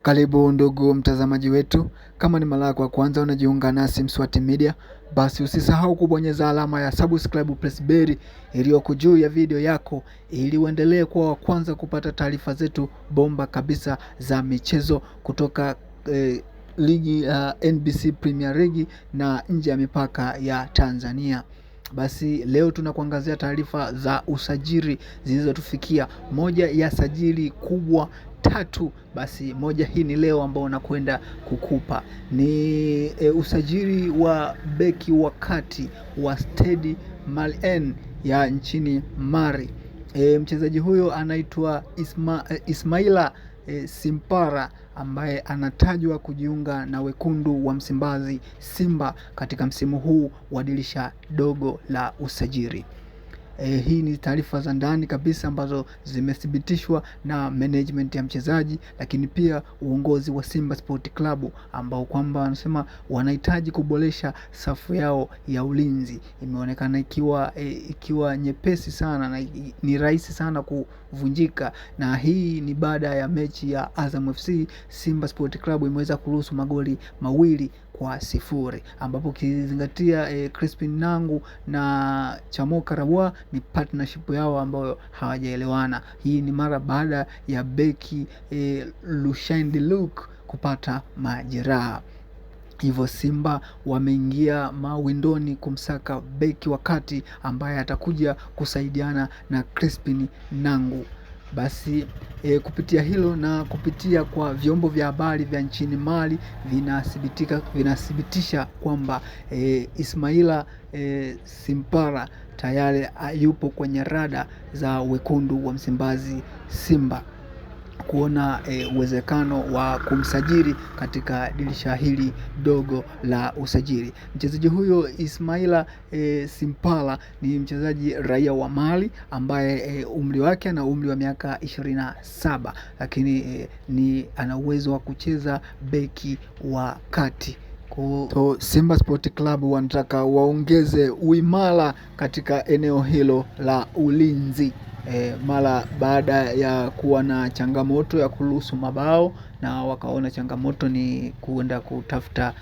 Karibu ndugu mtazamaji wetu, kama ni mara yako ya kwanza unajiunga nasi Mswati Media, basi usisahau kubonyeza alama ya subscribe press bell iliyoko juu ya video yako ili uendelee kuwa wa kwanza kupata taarifa zetu bomba kabisa za michezo kutoka ligi NBC Premier League na nje ya mipaka ya Tanzania. Basi leo tunakuangazia taarifa za usajili zilizotufikia. Moja ya sajili kubwa tatu, basi moja hii ni leo ambao nakwenda kukupa ni usajili wa beki wa kati wa Stade Malien ya nchini Mali. Mchezaji huyo anaitwa Ismaila Simpara ambaye anatajwa kujiunga na wekundu wa Msimbazi Simba katika msimu huu wa dirisha dogo la usajili. Hii ni taarifa za ndani kabisa ambazo zimethibitishwa na management ya mchezaji, lakini pia uongozi wa Simba Sport Club ambao kwamba wanasema wanahitaji kuboresha safu yao ya ulinzi. Imeonekana ikiwa nyepesi sana na ni rahisi sana kuvunjika, na hii ni baada ya mechi ya Azam FC. Simba Sport Club imeweza kuruhusu magoli 2-0, ambapo kizingatia Crispin Nangu na Chamo Karabwa ni partnership yao ambayo hawajaelewana. Hii ni mara baada ya beki Lucien Delac kupata majeraha. Hivyo Simba wameingia mawindoni kumsaka beki wakati ambaye atakuja kusaidiana na Crispin Nangu. Basi kupitia hilo na kupitia kwa vyombo vya habari vya nchini Mali vinathibitisha kwamba Ismaila Simpara tayari yupo kwenye rada za wekundu wa Msimbazi Simba kuona uwezekano wa kumsajili katika dirisha hili dogo la usajili. Mchezaji huyo Ismaila Simpala ni mchezaji raia wa Mali ambaye umri wake na umri wa miaka 27, lakini ana uwezo wa kucheza beki wa kati. So Simba Sport Club wanataka waongeze uimara katika eneo hilo la ulinzi mara baada ya kuwa na changamoto ya kuruhusu mabao, na wakaona changamoto ni kuenda kutafuta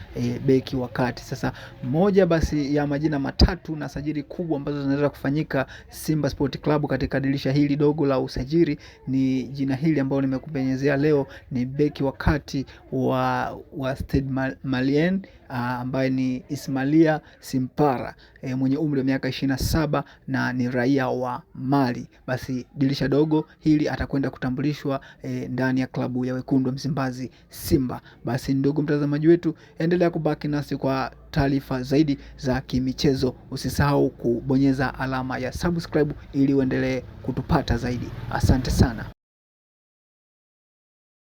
beki wakati. Sasa moja basi ya majina matatu na sajili kubwa ambazo zinaweza kufanyika Simba Sport Club katika dirisha hili dogo la usajili ni jina hili ambalo nimekupenyezea leo, ni beki wakati wa Stade Malien ambaye ni Ismaila Simpara mwenye umri wa miaka 27 na ni raia wa Mali. Basi dirisha dogo hili atakwenda kutambulishwa ndani ya klabu ya wekundu wa Msimbazi Simba. Basi ndugu mtazamaji wetu, endelea kubaki nasi kwa taarifa zaidi za kimichezo. Usisahau kubonyeza alama ya subscribe ili uendelee kutupata zaidi. Asante sana.